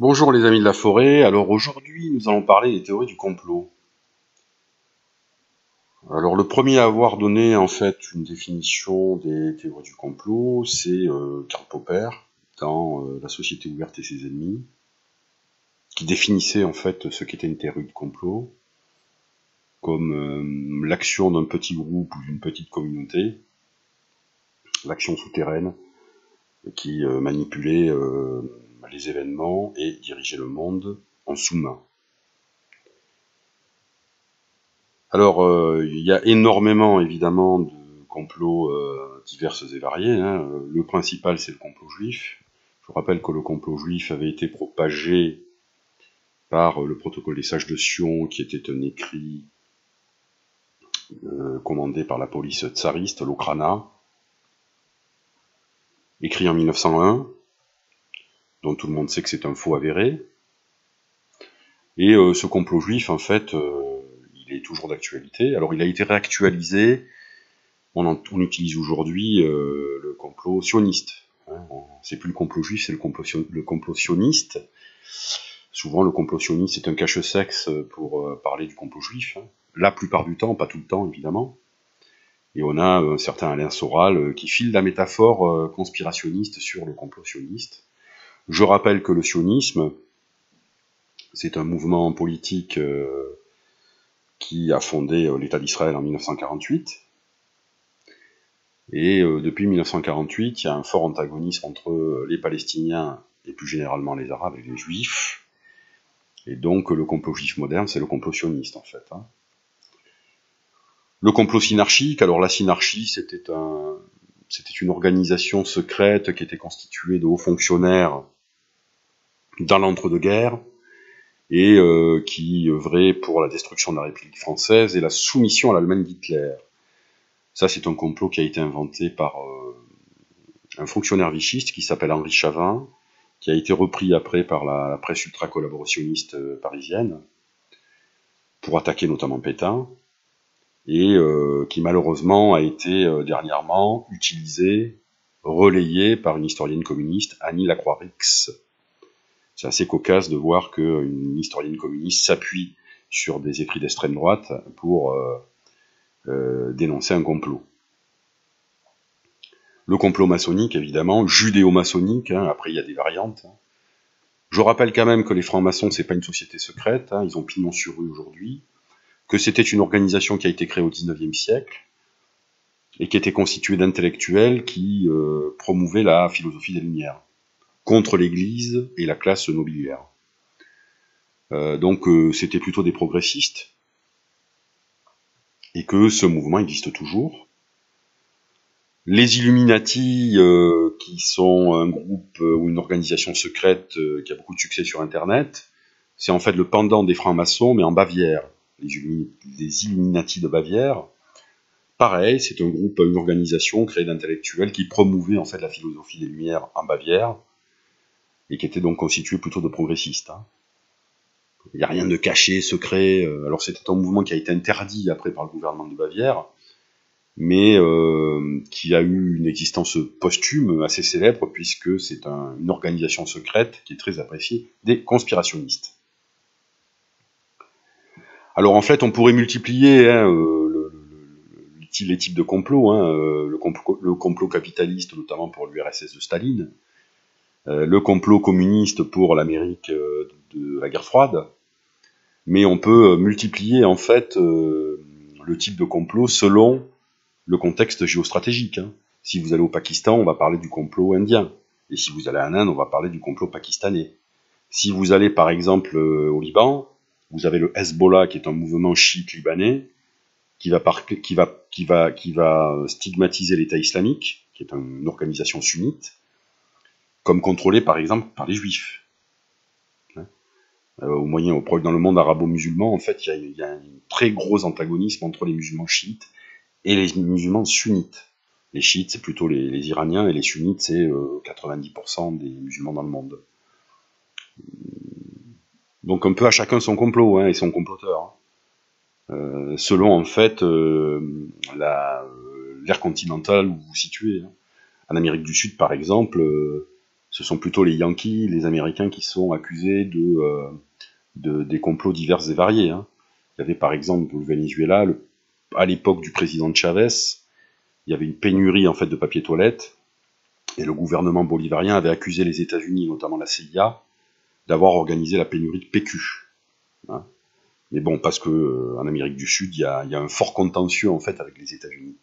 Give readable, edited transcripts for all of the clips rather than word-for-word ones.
Bonjour les amis de la forêt, alors aujourd'hui nous allons parler des théories du complot. Alors le premier à avoir donné en fait une définition des théories du complot, c'est Karl Popper dans La société ouverte et ses ennemis, qui définissait en fait ce qu'était une théorie du complot comme l'action d'un petit groupe ou d'une petite communauté, l'action souterraine qui manipulait les événements et dirigeait le monde en sous-main. Alors, il y a énormément, évidemment, de complots divers et variés, hein. Le principal, c'est le complot juif. Je vous rappelle que le complot juif avait été propagé par le protocole des sages de Sion, qui était un écrit commandé par la police tsariste, l'Okhrana, écrit en 1901, dont tout le monde sait que c'est un faux avéré. Et ce complot juif, en fait, il est toujours d'actualité. Alors, il a été réactualisé. On utilise aujourd'hui le complot sioniste. Hein. C'est plus le complot juif, c'est le complot sioniste. Souvent, le complot sioniste est un cache-sexe pour parler du complot juif. Hein. La plupart du temps, pas tout le temps, évidemment. Et on a un certain Alain Soral qui file la métaphore conspirationniste sur le complot sioniste. Je rappelle que le sionisme, c'est un mouvement politique qui a fondé l'État d'Israël en 1948. Et depuis 1948, il y a un fort antagonisme entre les Palestiniens et plus généralement les Arabes et les Juifs. Et donc le complot juif moderne, c'est le complot sioniste en fait. Hein. Le complot synarchique, alors la synarchie, c'était une organisation secrète qui était constituée de hauts fonctionnaires dans l'entre-deux-guerres et qui œuvrait pour la destruction de la République française et la soumission à l'Allemagne d'Hitler. Ça, c'est un complot qui a été inventé par un fonctionnaire vichiste qui s'appelle Henri Chavin, qui a été repris après par la presse ultra-collaborationniste parisienne, pour attaquer notamment Pétain, et qui malheureusement a été dernièrement utilisé, relayé par une historienne communiste, Annie Lacroix-Rix. C'est assez cocasse de voir qu'une historienne communiste s'appuie sur des écrits d'extrême droite pour dénoncer un complot. Le complot maçonnique, évidemment, judéo-maçonnique, hein, après il y a des variantes. Je rappelle quand même que les francs-maçons, c'est pas une société secrète, hein, ils ont pignon sur rue aujourd'hui, que c'était une organisation qui a été créée au XIXe siècle, et qui était constituée d'intellectuels qui promouvaient la philosophie des Lumières, contre l'Église et la classe nobiliaire. Donc c'était plutôt des progressistes, et que ce mouvement existe toujours. Les Illuminati, qui sont un groupe ou une organisation secrète qui a beaucoup de succès sur Internet, c'est en fait le pendant des francs-maçons, mais en Bavière. Les Illuminati de Bavière, pareil, c'est un groupe, une organisation créée d'intellectuels qui promouvait en fait la philosophie des Lumières en Bavière, et qui était donc constituée plutôt de progressistes. Hein. Il n'y a rien de caché, secret. Alors c'était un mouvement qui a été interdit après par le gouvernement de Bavière, mais qui a eu une existence posthume assez célèbre, puisque c'est une organisation secrète qui est très appréciée des conspirationnistes. Alors en fait, on pourrait multiplier hein, les types de complots, hein, le complot capitaliste, notamment pour l'URSS de Staline, le complot communiste pour l'Amérique de la guerre froide, mais on peut multiplier en fait le type de complot selon le contexte géostratégique. Hein. Si vous allez au Pakistan, on va parler du complot indien. Et si vous allez en Inde, on va parler du complot pakistanais. Si vous allez par exemple au Liban, vous avez le Hezbollah qui est un mouvement chiite libanais qui va stigmatiser l'État islamique, qui est une organisation sunnite, comme contrôlé par exemple par les juifs. Dans le monde arabo-musulman, en fait, il y a un très gros antagonisme entre les musulmans chiites et les musulmans sunnites. Les chiites, c'est plutôt les Iraniens, et les sunnites, c'est 90% des musulmans dans le monde. Donc un peu à chacun son complot, hein, et son comploteur. Hein. Selon, en fait, l'ère continentale où vous vous situez. Hein. En Amérique du Sud, par exemple, Ce sont plutôt les Yankees, les Américains qui sont accusés des complots divers et variés. Hein. Il y avait par exemple au Venezuela, à l'époque du président Chavez, il y avait une pénurie en fait de papier toilette, et le gouvernement bolivarien avait accusé les États-Unis, notamment la CIA, d'avoir organisé la pénurie de PQ. Hein. Mais bon, parce que en Amérique du Sud, il y a un fort contentieux en fait avec les États-Unis.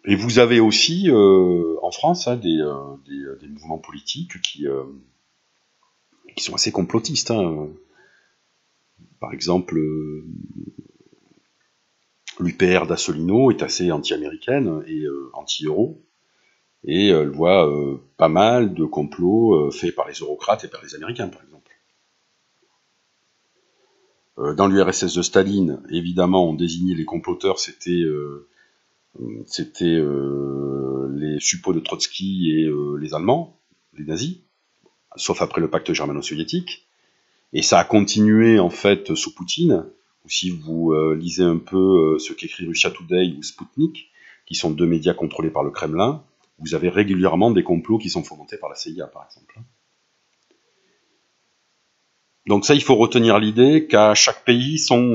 Et vous avez aussi en France hein, des mouvements politiques qui sont assez complotistes. Hein. Par exemple, l'UPR d'Assolino est assez anti-américaine et anti-euro, et elle voit pas mal de complots faits par les eurocrates et par les Américains, par exemple. Dans l'URSS de Staline, évidemment, on désignait les comploteurs, c'était les suppôts de Trotsky et les Allemands, les nazis, sauf après le pacte germano-soviétique. Et ça a continué, en fait, sous Poutine, ou si vous lisez un peu ce qu'écrit Russia Today ou Sputnik, qui sont deux médias contrôlés par le Kremlin, vous avez régulièrement des complots qui sont fomentés par la CIA, par exemple. Donc ça, il faut retenir l'idée qu'à chaque pays sont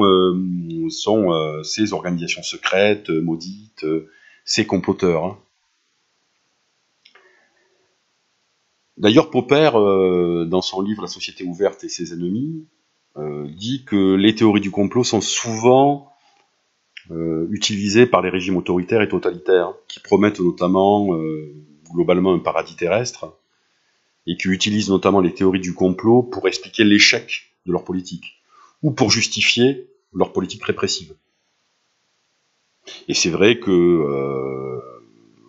ces organisations secrètes, maudites, ces comploteurs. Hein. D'ailleurs, Popper, dans son livre La société ouverte et ses ennemis, dit que les théories du complot sont souvent utilisées par les régimes autoritaires et totalitaires, qui promettent notamment globalement un paradis terrestre, et qui utilisent notamment les théories du complot pour expliquer l'échec de leur politique, ou pour justifier leur politique répressive. Et c'est vrai que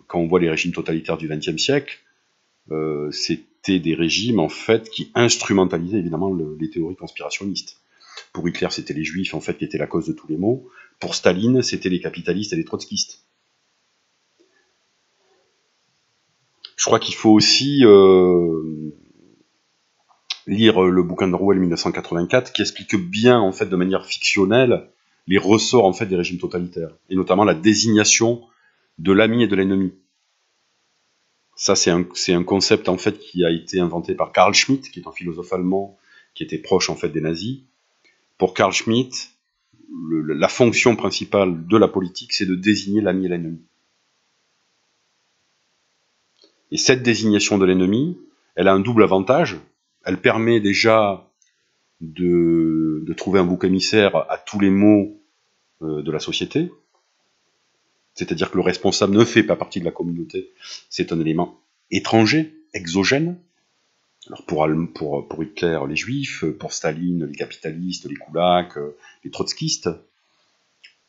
quand on voit les régimes totalitaires du XXe siècle, c'était des régimes en fait qui instrumentalisaient évidemment les théories conspirationnistes. Pour Hitler, c'était les Juifs en fait qui étaient la cause de tous les maux. Pour Staline, c'était les capitalistes et les trotskistes. Je crois qu'il faut aussi lire le bouquin d'Orwell 1984 qui explique bien en fait de manière fictionnelle les ressorts en fait des régimes totalitaires et notamment la désignation de l'ami et de l'ennemi. Ça c'est un concept en fait qui a été inventé par Carl Schmitt, qui est un philosophe allemand qui était proche en fait des nazis. Pour Carl Schmitt, la fonction principale de la politique, c'est de désigner l'ami et l'ennemi. Et cette désignation de l'ennemi, elle a un double avantage. Elle permet déjà de trouver un bouc émissaire à tous les maux de la société. C'est-à-dire que le responsable ne fait pas partie de la communauté. C'est un élément étranger, exogène. Alors pour Hitler, les Juifs, pour Staline, les capitalistes, les koulaks, les trotskistes.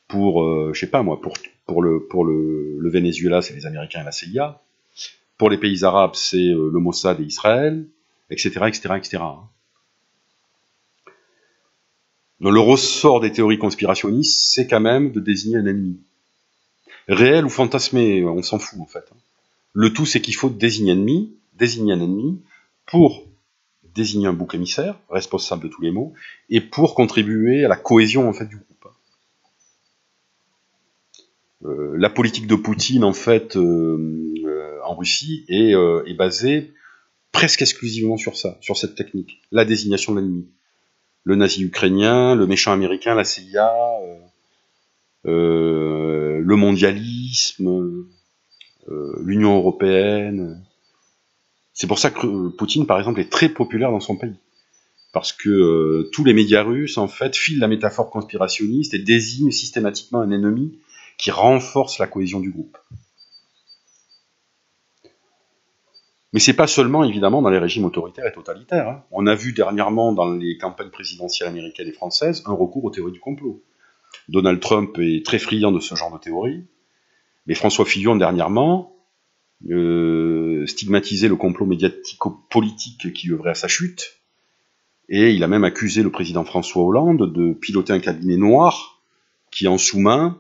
Pour, je sais pas moi, pour le Venezuela, c'est les Américains et la CIA. Pour les pays arabes, c'est le Mossad et Israël, etc., etc., etc. Donc le ressort des théories conspirationnistes, c'est quand même de désigner un ennemi. Réel ou fantasmé, on s'en fout en fait. Le tout, c'est qu'il faut désigner un ennemi pour désigner un bouc émissaire, responsable de tous les maux, et pour contribuer à la cohésion en fait du groupe. La politique de Poutine en fait en Russie est basée presque exclusivement sur ça, sur cette technique, la désignation de l'ennemi. Le nazi ukrainien, le méchant américain, la CIA, le mondialisme, l'Union européenne. C'est pour ça que Poutine, par exemple, est très populaire dans son pays. Parce que tous les médias russes, en fait, filent la métaphore conspirationniste et désignent systématiquement un ennemi qui renforce la cohésion du groupe. Mais c'est pas seulement, évidemment, dans les régimes autoritaires et totalitaires. Hein. On a vu dernièrement, dans les campagnes présidentielles américaines et françaises, un recours aux théories du complot. Donald Trump est très friand de ce genre de théorie, mais François Fillon, dernièrement, stigmatisait le complot médiatico-politique qui œuvrait à sa chute, et il a même accusé le président François Hollande de piloter un cabinet noir qui, en sous-main,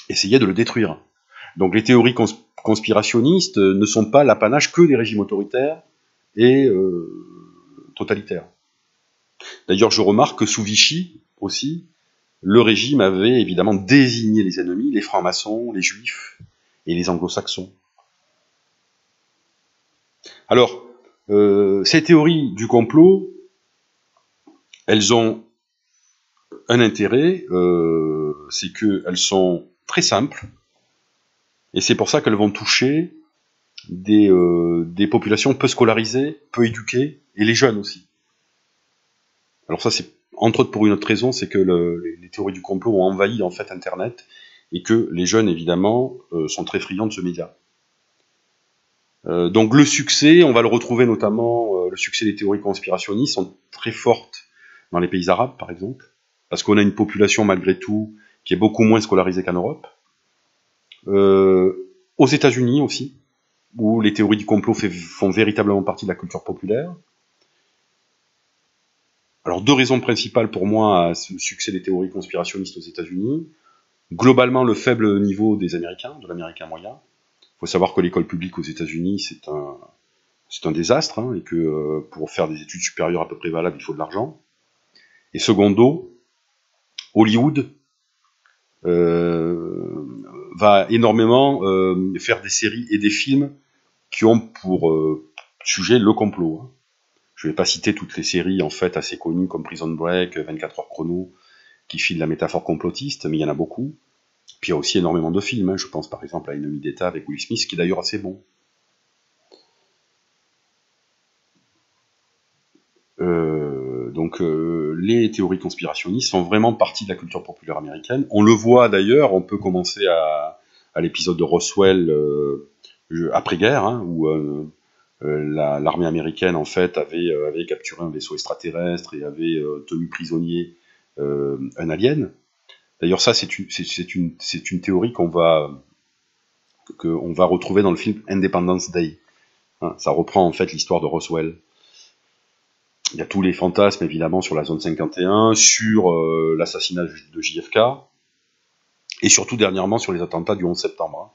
essayait de le détruire. Donc les théories conspirationnistes ne sont pas l'apanage que des régimes autoritaires et totalitaires. D'ailleurs, je remarque que sous Vichy, aussi, le régime avait évidemment désigné les ennemis, les francs-maçons, les juifs et les anglo-saxons. Alors, ces théories du complot, elles ont un intérêt, c'est qu'elles sont très simples, et c'est pour ça qu'elles vont toucher des populations peu scolarisées, peu éduquées, et les jeunes aussi. Alors ça, c'est entre autres pour une autre raison, c'est que les théories du complot ont envahi en fait Internet, et que les jeunes, évidemment, sont très friands de ce média. Donc le succès, on va le retrouver notamment, le succès des théories conspirationnistes sont très fortes dans les pays arabes, par exemple, parce qu'on a une population, malgré tout, qui est beaucoup moins scolarisée qu'en Europe. Aux États-Unis aussi, où les théories du complot font véritablement partie de la culture populaire. Alors, deux raisons principales pour moi à ce succès des théories conspirationnistes aux États-Unis. Globalement, le faible niveau des Américains, de l'Américain moyen. Il faut savoir que l'école publique aux États-Unis, c'est un désastre, hein, et que pour faire des études supérieures à peu près valables, il faut de l'argent. Et secondo, Hollywood va énormément faire des séries et des films qui ont pour sujet le complot. Hein. Je ne vais pas citer toutes les séries en fait assez connues comme Prison Break, 24 heures chrono, qui filent la métaphore complotiste, mais il y en a beaucoup. Puis il y a aussi énormément de films, hein. Je pense par exemple à Ennemi d'État avec Will Smith, qui est d'ailleurs assez bon. Donc les théories conspirationnistes font vraiment partie de la culture populaire américaine. On le voit d'ailleurs, on peut commencer à l'épisode de Roswell après-guerre, hein, où l'armée américaine en fait avait capturé un vaisseau extraterrestre et avait tenu prisonnier un alien. D'ailleurs ça c'est une théorie qu'on va retrouver dans le film Independence Day. Hein, ça reprend en fait l'histoire de Roswell. Il y a tous les fantasmes évidemment sur la zone 51, sur l'assassinat de JFK, et surtout dernièrement sur les attentats du 11 septembre,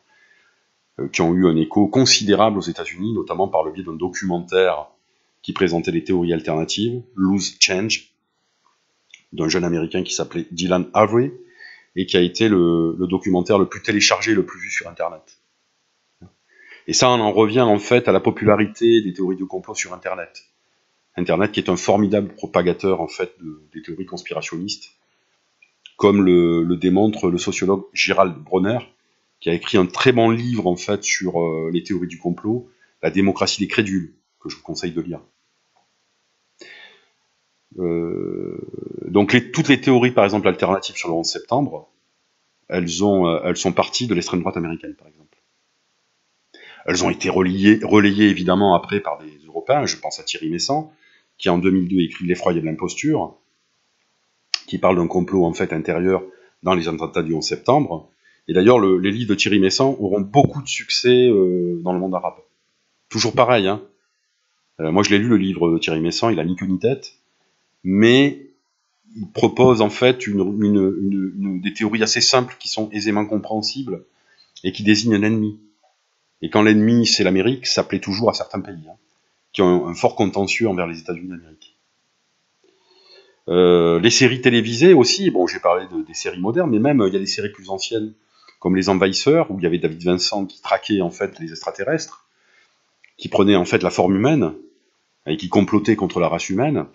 hein, qui ont eu un écho considérable aux États-Unis, notamment par le biais d'un documentaire qui présentait les théories alternatives, Loose Change, d'un jeune américain qui s'appelait Dylan Avery, et qui a été le documentaire le plus téléchargé, le plus vu sur Internet. Et ça, on en revient en fait à la popularité des théories du complot sur Internet. Internet qui est un formidable propagateur en fait des théories conspirationnistes, comme le démontre le sociologue Gerald Bronner, qui a écrit un très bon livre en fait sur les théories du complot, La démocratie des crédules, que je vous conseille de lire. Donc toutes les théories, par exemple alternatives sur le 11 septembre, elles sont parties de l'extrême droite américaine, par exemple. Elles ont été relayées évidemment après par des Européens. Je pense à Thierry Messant, qui en 2002 écrit L'effroyable imposture, qui parle d'un complot en fait intérieur dans les attentats du 11 septembre. Et d'ailleurs, les livres de Thierry Messant auront beaucoup de succès dans le monde arabe. Toujours pareil, hein. Moi, je l'ai lu le livre de Thierry Messant, il a ni queue ni tête, mais il propose en fait des théories assez simples qui sont aisément compréhensibles et qui désignent un ennemi. Et quand l'ennemi c'est l'Amérique, ça plaît toujours à certains pays, hein, qui ont un fort contentieux envers les États-Unis d'Amérique. Les séries télévisées aussi, bon, j'ai parlé des séries modernes, mais même il y a des séries plus anciennes, comme Les Envahisseurs, où il y avait David Vincent qui traquait en fait les extraterrestres, qui prenait en fait la forme humaine et qui complotait contre la race humaine.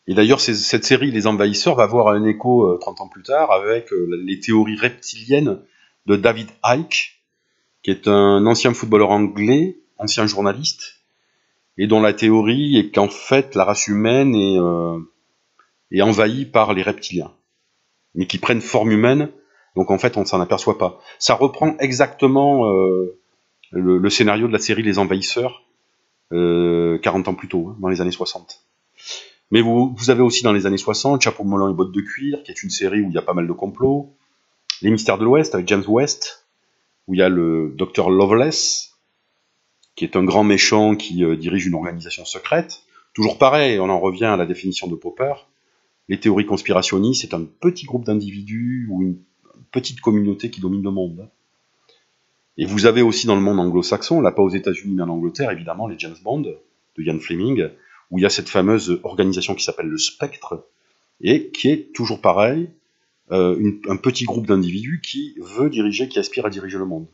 Et d'ailleurs, cette série Les Envahisseurs va avoir un écho 30 ans plus tard avec les théories reptiliennes de David Icke, qui est un ancien footballeur anglais, ancien journaliste, et dont la théorie est qu'en fait la race humaine est envahie par les reptiliens, mais qui prennent forme humaine, donc en fait on ne s'en aperçoit pas. Ça reprend exactement le scénario de la série Les Envahisseurs, 40 ans plus tôt, hein, dans les années 60. Mais vous avez aussi dans les années 60 Chapeau melon et bottes de cuir, qui est une série où il y a pas mal de complots. Les Mystères de l'Ouest avec James West, où il y a le Dr Loveless, qui est un grand méchant qui dirige une organisation secrète. Toujours pareil, on en revient à la définition de Popper. Les théories conspirationnistes, c'est un petit groupe d'individus ou une petite communauté qui domine le monde. Et vous avez aussi dans le monde anglo-saxon, là pas aux États-Unis mais en Angleterre, évidemment, les James Bond de Ian Fleming, où il y a cette fameuse organisation qui s'appelle le Spectre, et qui est toujours pareil, un petit groupe d'individus qui aspire à diriger le monde.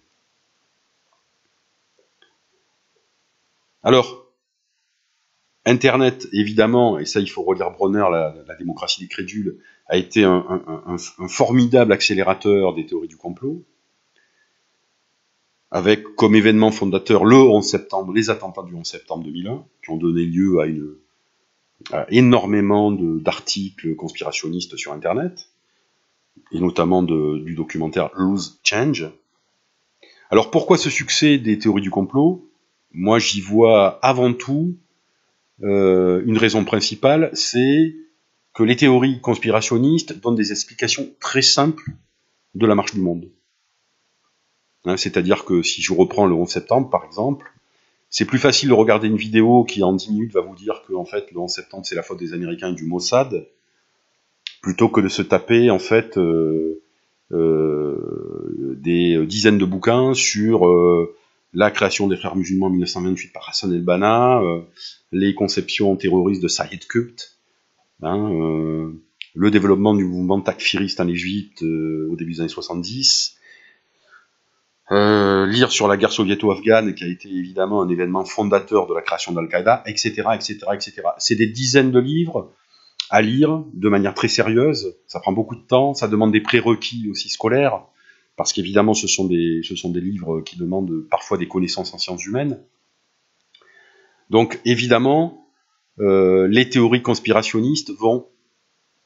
Alors, Internet, évidemment, et ça il faut relire Bronner, la démocratie des crédules, a été un formidable accélérateur des théories du complot, avec comme événement fondateur le 11 septembre, les attentats du 11 septembre 2001, qui ont donné lieu à énormément d'articles conspirationnistes sur Internet, et notamment du documentaire Loose Change. Alors pourquoi ce succès des théories du complot? Moi j'y vois avant tout une raison principale, c'est que les théories conspirationnistes donnent des explications très simples de la marche du monde. Hein, c'est-à-dire que si je reprends le 11 septembre, par exemple, c'est plus facile de regarder une vidéo qui, en 10 minutes, va vous dire que en fait, le 11 septembre, c'est la faute des Américains et du Mossad, plutôt que de se taper, en fait, des dizaines de bouquins sur la création des frères musulmans en 1928 par Hassan el-Banna, les conceptions terroristes de Saïd Qutb, hein, le développement du mouvement takfiriste en Égypte au début des années 70, lire sur la guerre soviéto-afghane, qui a été évidemment un événement fondateur de la création d'Al-Qaïda, etc., etc., etc. C'est des dizaines de livres à lire de manière très sérieuse, ça prend beaucoup de temps, ça demande des prérequis aussi scolaires, parce qu'évidemment ce sont des livres qui demandent parfois des connaissances en sciences humaines. Donc évidemment, les théories conspirationnistes vont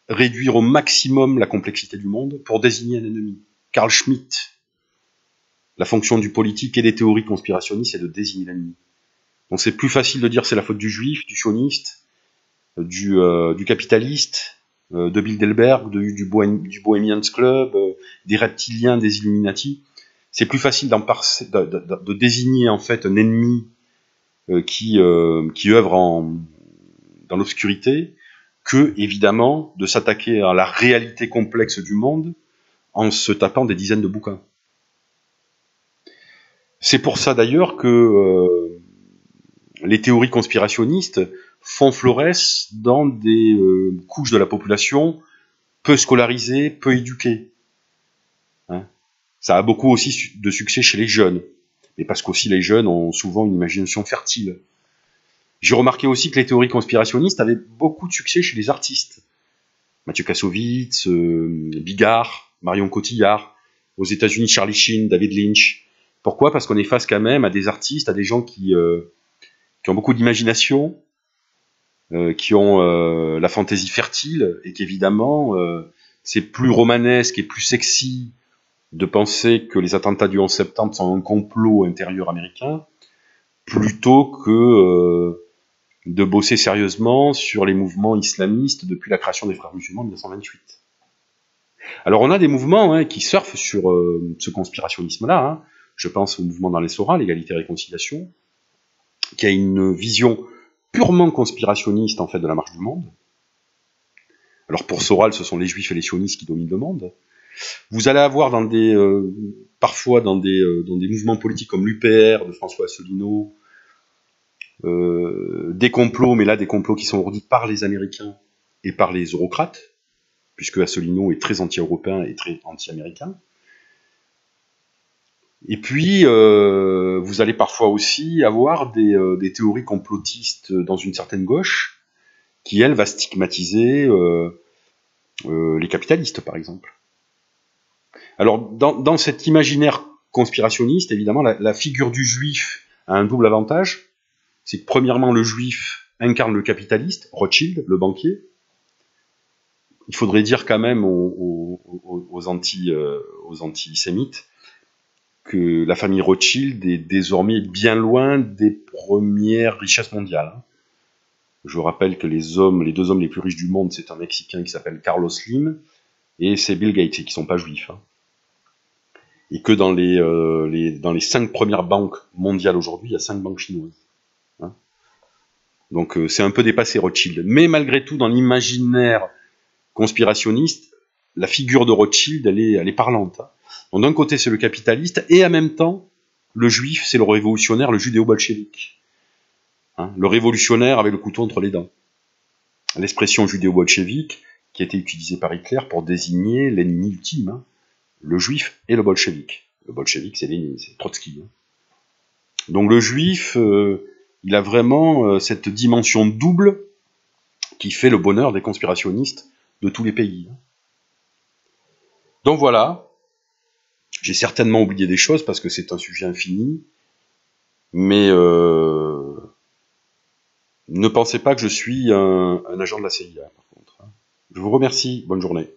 réduire au maximum la complexité du monde pour désigner un ennemi. Carl Schmitt, la fonction du politique et des théories conspirationnistes, c'est de désigner l'ennemi. Donc c'est plus facile de dire c'est la faute du juif, du sioniste, du capitaliste, de Bilderberg, du Bohemians Club, des reptiliens, des Illuminati. C'est plus facile de désigner en fait un ennemi qui œuvre dans l'obscurité, que évidemment de s'attaquer à la réalité complexe du monde en se tapant des dizaines de bouquins. C'est pour ça d'ailleurs que les théories conspirationnistes font florès dans des couches de la population peu scolarisées, peu éduquées. Hein, ça a beaucoup aussi de succès chez les jeunes, mais parce qu'aussi les jeunes ont souvent une imagination fertile. J'ai remarqué aussi que les théories conspirationnistes avaient beaucoup de succès chez les artistes. Mathieu Kassovitz, Bigard, Marion Cotillard, aux États-Unis Charlie Sheen, David Lynch. Pourquoi? Parce qu'on est face quand même à des artistes, à des gens qui ont beaucoup d'imagination, qui ont la fantaisie fertile, et qu'évidemment, c'est plus romanesque et plus sexy de penser que les attentats du 11 septembre sont un complot intérieur américain, plutôt que de bosser sérieusement sur les mouvements islamistes depuis la création des frères musulmans en 1928. Alors on a des mouvements qui surfent sur ce conspirationnisme-là. Hein. Je pense au mouvement dans les Sora, l'égalité et réconciliation, qui a une vision purement conspirationniste en fait de la marche du monde. Alors pour Soral, ce sont les juifs et les sionistes qui dominent le monde. Vous allez avoir parfois dans des mouvements politiques comme l'UPR de François Asselineau, des complots, mais là des complots qui sont ourdis par les Américains et par les eurocrates, puisque Asselineau est très anti-européen et très anti-américain. Et puis, vous allez parfois aussi avoir des théories complotistes dans une certaine gauche, qui, elle, va stigmatiser les capitalistes, par exemple. Alors, dans cet imaginaire conspirationniste, évidemment, la figure du juif a un double avantage. C'est que, premièrement, le juif incarne le capitaliste, Rothschild, le banquier. Il faudrait dire quand même aux antisémites que la famille Rothschild est désormais bien loin des premières richesses mondiales. Je rappelle que les deux hommes les plus riches du monde, c'est un Mexicain qui s'appelle Carlos Slim, et c'est Bill Gates, qui ne sont pas juifs. Hein. Et que dans les 5 premières banques mondiales aujourd'hui, il y a 5 banques chinoises. Hein. Donc c'est un peu dépassé Rothschild. Mais malgré tout, dans l'imaginaire conspirationniste, la figure de Rothschild, elle est parlante. Hein. Donc d'un côté, c'est le capitaliste, et en même temps, le juif, c'est le révolutionnaire, le judéo-bolchevique. Hein, le révolutionnaire avec le couteau entre les dents. L'expression judéo-bolchevique qui a été utilisée par Hitler pour désigner l'ennemi ultime, hein, le juif et le bolchevique. Le bolchevique, c'est Lénine, c'est Trotsky. Hein. Donc le juif, il a vraiment cette dimension double qui fait le bonheur des conspirationnistes de tous les pays. Donc voilà, j'ai certainement oublié des choses parce que c'est un sujet infini, mais ne pensez pas que je suis un agent de la CIA, par contre. Je vous remercie, bonne journée.